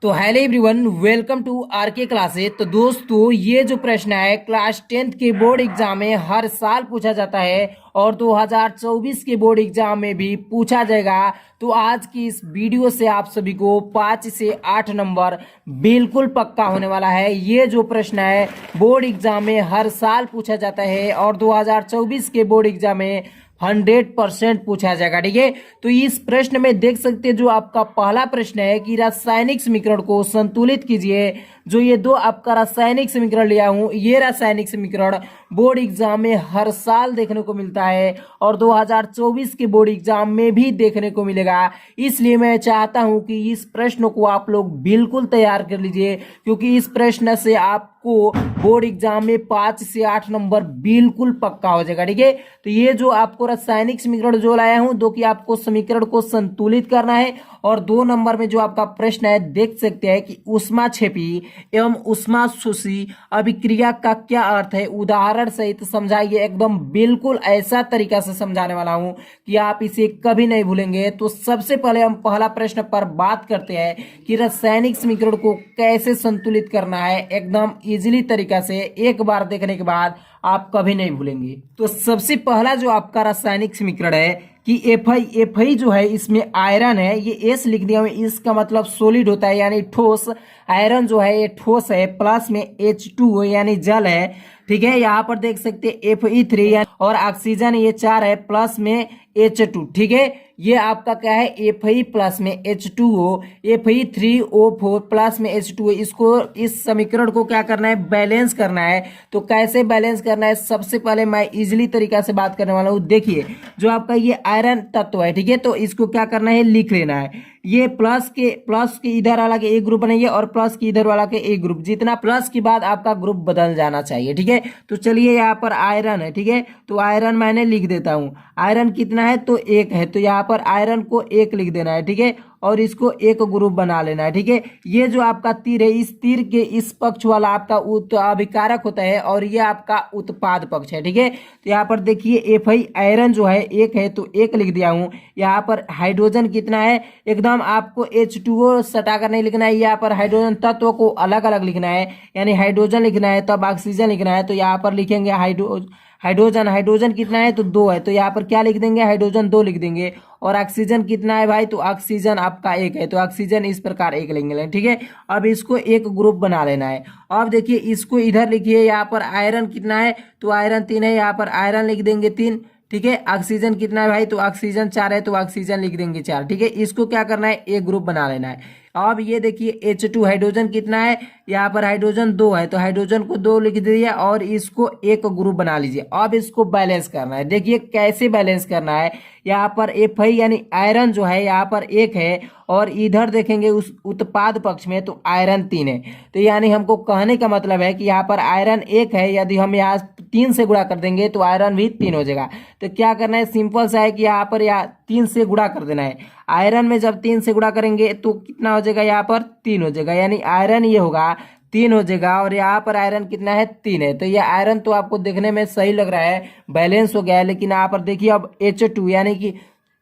तो hello everyone, welcome to RK classes. तो दोस्तों, ये जो प्रश्न है क्लास 10th के बोर्ड एग्जाम में हर साल पूछा जाता है और 2024 के बोर्ड एग्जाम में भी पूछा जाएगा। तो आज की इस वीडियो से आप सभी को 5 से 8 नंबर बिल्कुल पक्का होने वाला है। ये जो प्रश्न है बोर्ड एग्जाम में हर साल पूछा जाता है और 2024 के बोर्ड एग्जाम में 100% पूछा जाएगा। ठीक है, तो इस प्रश्न में देख सकते हैं जो आपका पहला प्रश्न है कि रासायनिक समीकरण को संतुलित कीजिए। जो ये दो आपका रासायनिक समीकरण लिया हूं, ये रासायनिक समीकरण बोर्ड एग्जाम में हर साल देखने को मिलता है और 2024 के बोर्ड एग्जाम में भी देखने को मिलेगा। इसलिए मैं चाहता हूं कि इस प्रश्न को आप लोग बिल्कुल तैयार कर लीजिए, क्योंकि इस प्रश्न से आपको बोर्ड एग्जाम में 5 से 8 नंबर बिल्कुल पक्का हो जाएगा। ठीक है, तो ये जो आपको रासायनिक समीकरण जो लाया हूं, दो कि आपको समीकरण को संतुलित करना है। और 2 नंबर में जो आपका प्रश्न है देख सकते हैं कि ऊष्माक्षेपी एवं ऊष्माशोषी अभिक्रिया का क्या अर्थ है, उदाहरण सहित समझाइए। एकदम बिल्कुल ऐसा तरीका से समझाने वाला हूं कि आप इसे कभी नहीं भूलेंगे। तो सबसे पहले हम पहला प्रश्न पर बात करते हैं कि रासायनिक समीकरण को कैसे संतुलित करना है। एकदम इजीली तरीका से, एक बार देखने के बाद आप कभी नहीं भूलेंगे। तो सबसे पहला जो आपका रासायनिक समीकरण है कि एफ आई जो है इसमें आयरन है, ये एस लिख दिया हूं, इसका मतलब सॉलिड होता है यानी ठोस। आयरन जो है ये ठोस है, प्लस में H2 यानी जल है। ठीक है, यहाँ पर देख सकते हैं Fe3 और ऑक्सीजन ये 4 है, प्लस में H2। ठीक है, ये आपका क्या है Fe प्लस में H2O, Fe3O4 प्लस में H2O। इसको इस समीकरण को क्या करना है, बैलेंस करना है। तो कैसे बैलेंस करना है, सबसे पहले मैं इजिली तरीका से बात करने वाला हूँ। देखिए, जो आपका ये आयरन तत्व है, ठीक है, तो इसको क्या करना है, लिख लेना है। ये प्लस के इधर वाला के एक ग्रुप बनाइए और प्लस के इधर वाला के एक ग्रुप, जितना प्लस के बाद आपका ग्रुप बदल जाना चाहिए। ठीक है, तो चलिए यहाँ पर आयरन है, ठीक है, तो आयरन मैंने लिख देता हूँ। आयरन कितना है, तो 1 है, तो यहाँ पर आयरन को 1 लिख देना है। ठीक है, और इसको एक ग्रुप बना लेना है। ठीक है, ये जो आपका तीर है, इस तीर के इस पक्ष वाला आपका अभिकारक होता है और ये आपका उत्पाद पक्ष है। ठीक है, तो यहाँ पर देखिए एफ आई आयरन जो है 1 है, तो 1 लिख दिया हूँ। यहाँ पर हाइड्रोजन कितना है, एकदम आपको H2O सटाकर नहीं लिखना है, यहाँ पर हाइड्रोजन तत्व को अलग अलग लिखना है, यानी हाइड्रोजन लिखना है तब ऑक्सीजन लिखना है। तो यहाँ पर लिखेंगे हाइड्रोजन कितना है, तो 2 है, तो यहाँ पर क्या लिख देंगे, हाइड्रोजन 2 लिख देंगे। और ऑक्सीजन कितना है भाई, तो ऑक्सीजन आपका 1 है, तो ऑक्सीजन इस प्रकार 1 लेंगे। ठीक है, अब इसको एक ग्रुप बना लेना है। अब देखिए इसको इधर लिखिए, यहाँ पर आयरन कितना है, तो आयरन 3 है, यहाँ पर आयरन लिख देंगे 3। ठीक है, ऑक्सीजन कितना है भाई, तो ऑक्सीजन 4 है, तो ऑक्सीजन लिख देंगे 4। ठीक है, इसको क्या करना है, एक ग्रुप बना लेना है। अब ये देखिए H2 हाइड्रोजन कितना है, यहाँ पर हाइड्रोजन 2 है, तो हाइड्रोजन को 2 लिख दीजिए और इसको एक ग्रुप बना लीजिए। अब इसको बैलेंस करना है। देखिए कैसे बैलेंस करना है, यहाँ पर Fe यानी आयरन जो है यहाँ पर 1 है और इधर देखेंगे उस उत्पाद पक्ष में तो आयरन 3 है। तो यानी हमको कहने का मतलब है कि यहाँ पर आयरन 1 है, यदि हम यहाँ 3 से गुणा कर देंगे तो आयरन भी 3 हो जाएगा। तो क्या करना है, सिंपल सा है कि यहाँ पर 3 से गुणा कर देना है। आयरन में जब 3 से गुणा करेंगे तो कितना हो जाएगा, यहाँ पर 3 हो जाएगा, यानी आयरन ये होगा 3 हो जाएगा और यहाँ पर आयरन कितना है, 3 है। तो ये आयरन तो आपको देखने में सही लग रहा है, बैलेंस हो गया है। लेकिन यहाँ पर देखिए अब H2 यानी कि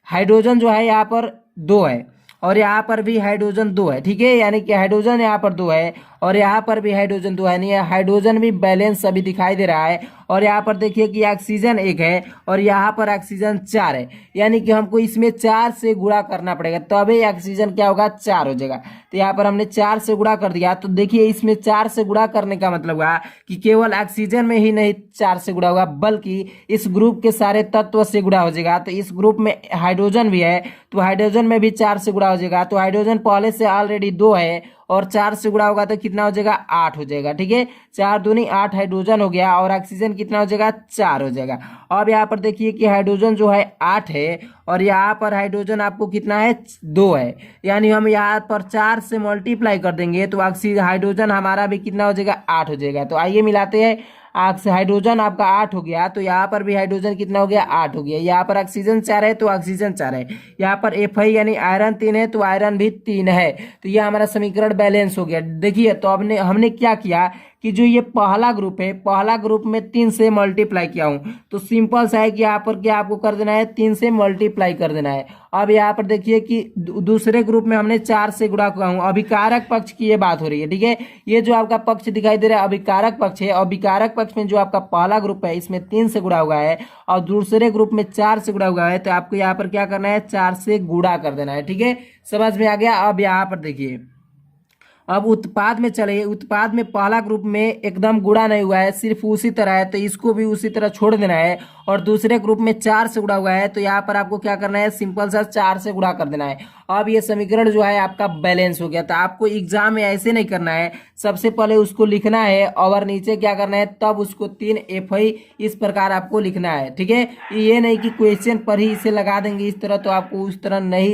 हाइड्रोजन जो है यहाँ पर 2 है और यहाँ पर भी हाइड्रोजन 2 है। ठीक है, यानी कि हाइड्रोजन यहाँ पर 2 है और यहाँ पर भी हाइड्रोजन 2 है, नहीं हाइड्रोजन भी बैलेंस अभी दिखाई दे रहा है। और यहाँ पर देखिए कि ऑक्सीजन 1 है और यहाँ पर ऑक्सीजन 4 है, यानी कि हमको इसमें 4 से गुणा करना पड़ेगा, तभी ऑक्सीजन क्या होगा, 4 हो जाएगा। तो यहाँ पर हमने 4 से गुणा कर दिया। तो देखिए इसमें 4 से गुणा करने का मतलब हुआ कि केवल ऑक्सीजन में ही नहीं 4 से गुणा होगा, बल्कि इस ग्रुप के सारे तत्व से गुणा हो जाएगा। तो इस ग्रुप में हाइड्रोजन भी है, तो हाइड्रोजन में भी 4 से गुणा हो जाएगा। तो हाइड्रोजन पहले से ऑलरेडी 2 है और 4 से गुणा होगा तो कितना हो जाएगा, 8 हो जाएगा। ठीक है, 4 दूनी 8 हाइड्रोजन हो गया और ऑक्सीजन कितना हो जाएगा, 4 हो जाएगा। अब यहाँ पर देखिए कि हाइड्रोजन जो है 8 है और यहाँ पर हाइड्रोजन आपको कितना है, 2 है, यानी हम यहाँ पर 4 से मल्टीप्लाई कर देंगे तो ऑक्सीजन हाइड्रोजन हमारा भी कितना हो जाएगा, 8 हो जाएगा। तो आइए मिलाते हैं, हाइड्रोजन आपका 8 हो गया, तो यहाँ पर भी हाइड्रोजन कितना हो गया, 8 हो गया। यहाँ पर ऑक्सीजन 4 है तो ऑक्सीजन 4 है। यहाँ पर Fe यानी आयरन 3 है तो आयरन भी 3 है। तो ये हमारा समीकरण बैलेंस हो गया। देखिए तो हमने क्या किया कि जो ये पहला ग्रुप है, पहला ग्रुप में 3 से मल्टीप्लाई किया हूँ, तो सिंपल सा है कि यहाँ पर क्या आपको कर देना है, 3 से मल्टीप्लाई कर देना है। अब यहाँ पर देखिए कि दूसरे ग्रुप में हमने 4 से गुणा किया हूँ। अभिकारक पक्ष की ये बात हो रही है, ठीक है। ये जो आपका पक्ष दिखाई दे रहा है अभिकारक पक्ष है। अभिकारक पक्ष में जो आपका पहला ग्रुप है इसमें 3 से गुणा हुआ है और दूसरे ग्रुप में 4 से गुणा हुआ है, तो आपको यहाँ पर क्या करना है, 4 से गुणा कर देना है, ठीक है। समझ में आ गया। अब यहाँ पर देखिए, अब उत्पाद में चले, उत्पाद में पहला ग्रुप में एकदम गुणा नहीं हुआ है, सिर्फ उसी तरह है, तो इसको भी उसी तरह छोड़ देना है। और दूसरे ग्रुप में 4 से गुणा हुआ है, तो यहाँ पर आपको क्या करना है, सिंपल सा 4 से गुणा कर देना है। अब ये समीकरण जो है आपका बैलेंस हो गया। तो आपको एग्जाम में ऐसे नहीं करना है, सबसे पहले उसको लिखना है और नीचे क्या करना है, तब उसको 3 FI इस प्रकार आपको लिखना है, ठीक है। ये नहीं कि क्वेश्चन पर ही इसे लगा देंगे इस तरह, तो आपको उस तरह नहीं,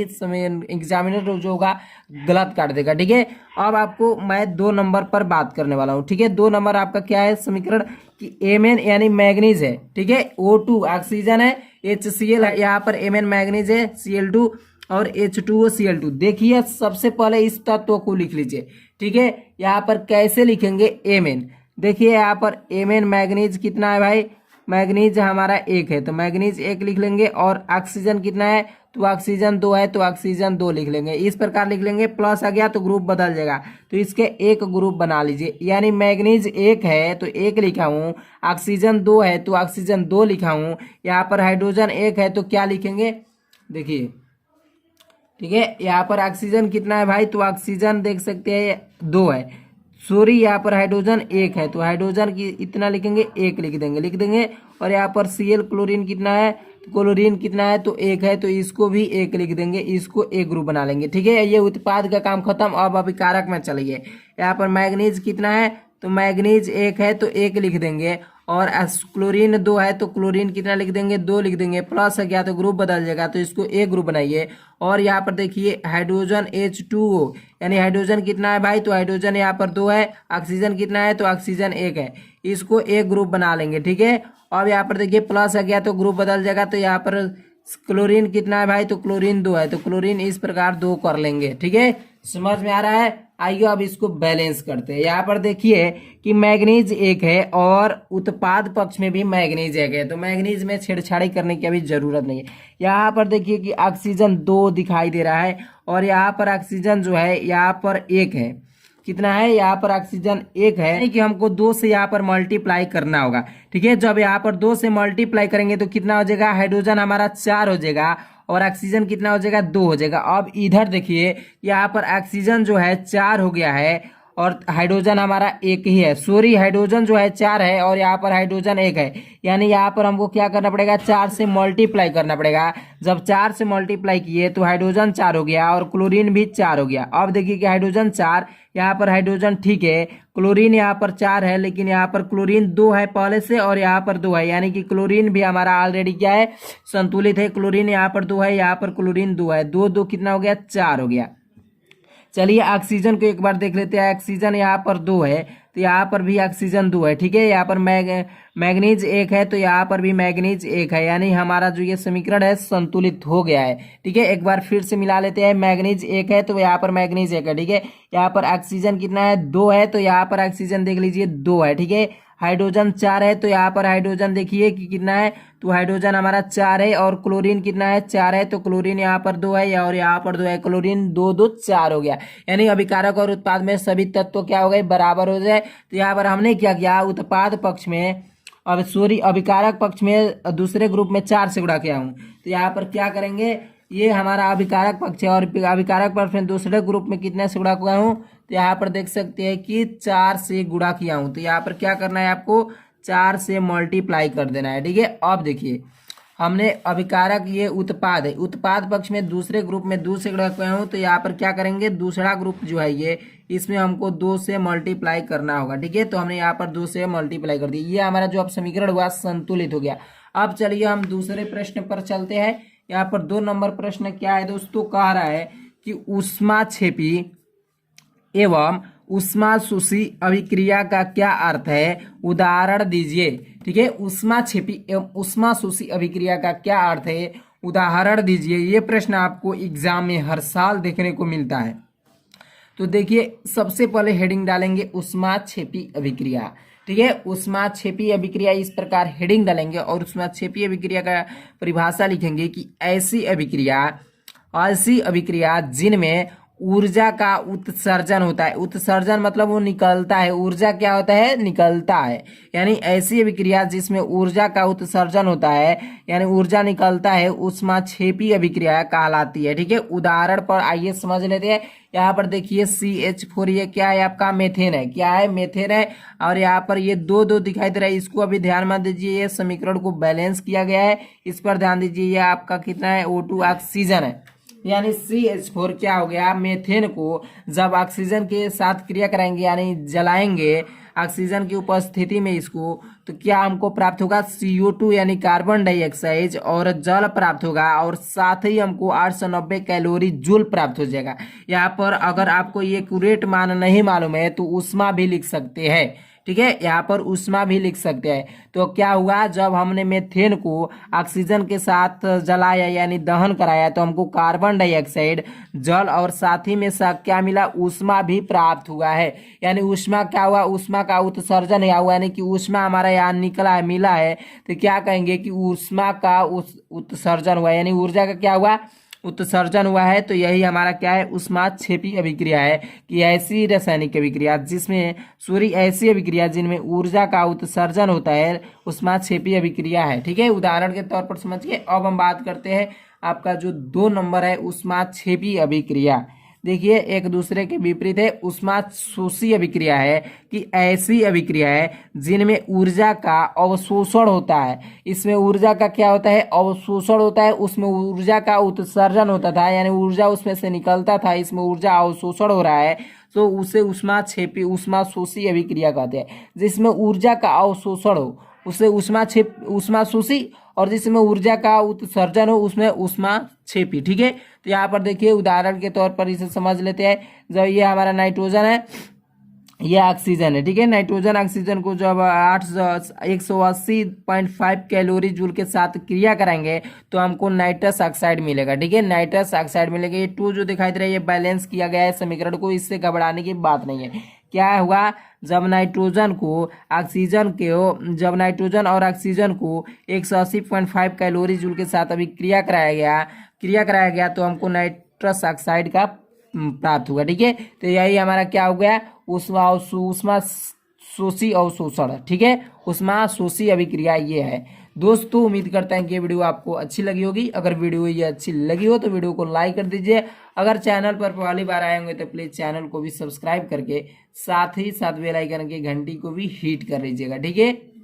एग्जामिनर जो होगा गलत काट देगा, ठीक है। अब आपको मैं 2 नंबर पर बात करने वाला हूँ, ठीक है। 2 नंबर आपका क्या है समीकरण कि Mn यानी मैग्नीज है, ठीक है। O2 ऑक्सीजन है, HCl है, यहाँ पर Mn मैग्नीज है, Cl2 और H2O Cl2। देखिए सबसे पहले इस तत्व को लिख लीजिए, ठीक है। यहाँ पर कैसे लिखेंगे, Mn, देखिए यहाँ पर Mn मैग्नीज कितना है भाई, मैग्नीज हमारा 1 है, तो मैग्नीज 1 लिख लेंगे। और ऑक्सीजन कितना है, तो ऑक्सीजन 2 है, तो ऑक्सीजन 2 लिख लेंगे। इस प्रकार लिख लेंगे, प्लस आ गया तो ग्रुप बदल जाएगा, तो इसके एक ग्रुप बना लीजिए। यानी मैग्नीज 1 है तो 1 लिखा हूँ, ऑक्सीजन 2 है तो ऑक्सीजन 2 लिखा हूँ। यहाँ पर हाइड्रोजन 1 है तो क्या लिखेंगे, देखिए, ठीक है। यहाँ पर ऑक्सीजन कितना है भाई, तो ऑक्सीजन देख सकते हैं 2 है, सॉरी यहाँ पर हाइड्रोजन 1 है, तो हाइड्रोजन की इतना लिखेंगे, 1 लिख देंगे। और यहाँ पर Cl क्लोरीन कितना है, तो क्लोरीन कितना है, तो 1 है, तो इसको भी 1 लिख देंगे, इसको एक ग्रुप बना लेंगे, ठीक है। ये उत्पाद का काम खत्म। अब अभिकारक में चलिए, यहाँ पर मैग्नीज कितना है, तो मैग्नीज 1 है तो 1 लिख देंगे। और क्लोरीन 2 है तो क्लोरीन कितना लिख देंगे, 2 लिख देंगे। प्लस है क्या, तो ग्रुप बदल जाएगा, तो इसको एक ग्रुप बनाइए। और यहाँ पर देखिए हाइड्रोजन H2O, यानी हाइड्रोजन कितना है भाई, तो हाइड्रोजन यहाँ पर 2 है, ऑक्सीजन कितना है, तो ऑक्सीजन 1 है, इसको एक ग्रुप बना लेंगे, ठीक है। अब यहाँ पर देखिए प्लस आ गया तो ग्रुप बदल जाएगा, तो यहाँ पर क्लोरीन कितना है भाई, तो क्लोरीन 2 है, तो क्लोरीन इस प्रकार 2 कर लेंगे, ठीक है। समझ में आ रहा है। आइए अब इसको बैलेंस करते हैं। यहाँ पर देखिए कि मैग्नीज 1 है और उत्पाद पक्ष में भी मैग्नीज 1 है, तो मैग्नीज में छेड़छाड़ी करने की अभी जरूरत नहीं है। यहाँ पर देखिए कि ऑक्सीजन 2 दिखाई दे रहा है और यहाँ पर ऑक्सीजन जो है यहाँ पर 1 है, कितना है, यहाँ पर ऑक्सीजन 1 है, यानी कि हमको 2 से यहाँ पर मल्टीप्लाई करना होगा, ठीक है। जब यहाँ पर 2 से मल्टीप्लाई करेंगे तो कितना हो जाएगा, हाइड्रोजन हमारा 4 हो जाएगा और ऑक्सीजन कितना हो जाएगा, 2 हो जाएगा। अब इधर देखिए यहाँ पर ऑक्सीजन जो है 4 हो गया है और हाइड्रोजन हमारा 1 ही है, सॉरी हाइड्रोजन जो है 4 है और यहाँ पर हाइड्रोजन 1 है, यानी यहाँ पर हमको क्या करना पड़ेगा, 4 से मल्टीप्लाई करना पड़ेगा। जब 4 से मल्टीप्लाई किए तो हाइड्रोजन 4 हो गया और क्लोरीन भी 4 हो गया। अब देखिए कि हाइड्रोजन 4, यहाँ पर हाइड्रोजन ठीक है, क्लोरीन यहाँ पर 4 है, लेकिन यहाँ पर क्लोरीन 2 है पहले से और यहाँ पर 2 है, यानी कि क्लोरीन भी हमारा ऑलरेडी क्या है, संतुलित है। क्लोरीन यहाँ पर 2 है, यहाँ पर क्लोरीन 2 है, 2 2 कितना हो गया, 4 हो गया। चलिए ऑक्सीजन को एक बार देख लेते हैं। ऑक्सीजन यहाँ पर 2 है तो यहाँ पर भी ऑक्सीजन 2 है, ठीक है। यहाँ पर मैग्नीज 1 है तो यहाँ पर भी मैग्नीज 1 है, यानी हमारा जो ये समीकरण है संतुलित हो गया है, ठीक है। एक बार फिर से मिला लेते हैं। मैग्नीज 1 है तो यहाँ पर मैग्नीज 1 है, ठीक है। यहाँ पर ऑक्सीजन कितना है, 2 है, तो यहाँ पर ऑक्सीजन देख लीजिए 2 है, ठीक है। हाइड्रोजन 4 है तो यहाँ पर हाइड्रोजन देखिए कि कितना है, तो हाइड्रोजन हमारा 4 है और क्लोरीन कितना है, 4 है, तो क्लोरीन यहाँ पर 2 है और यहाँ पर 2 है, क्लोरीन 2 2 4 हो गया। यानी अभिकारक और उत्पाद में सभी तत्व क्या हो गए, बराबर हो जाए। तो यहाँ पर हमने क्या किया, उत्पाद पक्ष में, अब सॉरी अभिकारक पक्ष में दूसरे ग्रुप में 4 से गुणा किया हूँ, तो यहाँ पर क्या करेंगे, ये हमारा अभिकारक पक्ष है और अभिकारक पक्ष में दूसरे ग्रुप में कितने से गुणा किया हूँ, तो यहाँ पर देख सकते हैं कि 4 से गुणा किया हूँ। तो यहाँ पर क्या करना है, आपको 4 से मल्टीप्लाई कर देना है, ठीक है। अब देखिए हमने अभिकारक, ये उत्पाद है, उत्पाद पक्ष में दूसरे ग्रुप में 2 से गुणा किया हूँ, तो यहाँ पर क्या करेंगे, दूसरा ग्रुप जो है ये, इसमें हमको 2 से मल्टीप्लाई करना होगा, ठीक है। तो हमने यहाँ पर 2 से मल्टीप्लाई कर दी, ये हमारा जो अब समीकरण हुआ संतुलित हो गया। अब चलिए हम दूसरे प्रश्न पर चलते हैं। यहाँ पर 2 नंबर प्रश्न क्या है दोस्तों, कह रहा है कि ऊष्माक्षेपी एवं ऊष्माशोषी अभिक्रिया का क्या अर्थ है, उदाहरण दीजिए, ठीक है। ऊष्माक्षेपी एवं ऊष्माशोषी अभिक्रिया का क्या अर्थ है, उदाहरण दीजिए। ये प्रश्न आपको एग्जाम में हर साल देखने को मिलता है। तो देखिए सबसे पहले हेडिंग डालेंगे ऊष्माक्षेपी अभिक्रिया। ठीक है, ऊष्माक्षेपी अभिक्रिया इस प्रकार हेडिंग डालेंगे और ऊष्माक्षेपी अभिक्रिया का परिभाषा लिखेंगे कि ऐसी अभिक्रिया जिनमें ऊर्जा का उत्सर्जन होता है। उत्सर्जन मतलब वो निकलता है, ऊर्जा क्या होता है, निकलता है। यानी ऐसी अभिक्रिया जिसमें ऊर्जा का उत्सर्जन होता है यानी ऊर्जा निकलता है, ऊष्माक्षेपी अभिक्रिया कहलाती है। ठीक है, उदाहरण पर आइए समझ लेते हैं। यहाँ पर देखिए CH4 ये क्या है, आपका मेथेन है। क्या है, मेथेन है। और यहाँ पर ये दो दो दिखाई दे रहा है, इसको अभी ध्यान में दीजिए। ये समीकरण को बैलेंस किया गया है, इस पर ध्यान दीजिए। ये आपका कितना है, O2 ऑक्सीजन है। यानी CH4 क्या हो गया, मेथेन को जब ऑक्सीजन के साथ क्रिया कराएंगे यानी जलाएंगे ऑक्सीजन की उपस्थिति में इसको, तो क्या हमको प्राप्त होगा, CO2 यानी कार्बन डाइऑक्साइड और जल प्राप्त होगा, और साथ ही हमको 890 कैलोरी जूल प्राप्त हो जाएगा। यहाँ पर अगर आपको ये एक्यूरेट मान नहीं मालूम है तो ऊष्मा भी लिख सकते हैं। ठीक है, यहाँ पर ऊष्मा भी लिख सकते हैं। तो क्या हुआ, जब हमने मेथेन को ऑक्सीजन के साथ जलाया यानी दहन कराया तो हमको कार्बन डाइऑक्साइड, जल और साथ ही में क्या मिला, ऊष्मा भी प्राप्त हुआ है। यानी ऊष्मा क्या हुआ, ऊष्मा का उत्सर्जन हुआ, यानी कि ऊष्मा हमारा यहाँ निकला है, मिला है। तो क्या कहेंगे कि ऊष्मा का उत्सर्जन हुआ, यानी ऊर्जा का क्या हुआ, उत्सर्जन हुआ है। तो यही हमारा क्या है, ऊष्माक्षेपी अभिक्रिया है कि ऐसी रासायनिक अभिक्रिया जिसमें ऐसी अभिक्रिया जिनमें ऊर्जा का उत्सर्जन होता है, ऊष्माक्षेपी अभिक्रिया है। ठीक है, उदाहरण के तौर पर समझिए। अब हम बात करते हैं आपका जो 2 नंबर है, ऊष्माक्षेपी अभिक्रिया। देखिए एक दूसरे के विपरीत है। ऊष्माशोषी अभिक्रिया है कि ऐसी अभिक्रिया है जिनमें ऊर्जा का अवशोषण होता है। इसमें ऊर्जा का क्या होता है, अवशोषण होता है। उसमें ऊर्जा का उत्सर्जन होता था यानी ऊर्जा उसमें से निकलता था, इसमें ऊर्जा अवशोषण हो रहा है तो उसे ऊष्माशोषी अभिक्रिया कहते हैं। जिसमें ऊर्जा का अवशोषण हो उसे ऊष्माशोषी, और जिसमें ऊर्जा का उत्सर्जन हो उसमें ऊष्माक्षेपी। ठीक है, तो यहाँ पर देखिए उदाहरण के तौर पर इसे समझ लेते हैं। जब ये हमारा नाइट्रोजन है, ये ऑक्सीजन है। ठीक है, नाइट्रोजन ऑक्सीजन को जब 180.5 कैलोरी जूल के साथ क्रिया कराएंगे तो हमको नाइट्रस ऑक्साइड मिलेगा। ठीक है, नाइट्रस ऑक्साइड मिलेगा। ये 2 जो दिखाई दे रहा है ये बैलेंस किया गया है समीकरण को, इससे घबराने की बात नहीं है। क्या हुआ, जब नाइट्रोजन और ऑक्सीजन को 180.5 कैलोरी जूल के साथ अभी क्रिया कराया गया तो हमको नाइट्रस ऑक्साइड का प्राप्त हुआ। ठीक है, तो यही हमारा क्या हो गया, ऊष्माशोषी अवशोषण। ठीक है, ऊष्माशोषी अभिक्रिया ये है। दोस्तों उम्मीद करता है कि ये वीडियो आपको अच्छी लगी होगी। अगर वीडियो ये अच्छी लगी हो तो वीडियो को लाइक कर दीजिए। अगर चैनल पर पहली बार आए होंगे तो प्लीज चैनल को भी सब्सक्राइब करके साथ ही साथ बेल आइकन की घंटी को भी हिट कर लीजिएगा। ठीक है।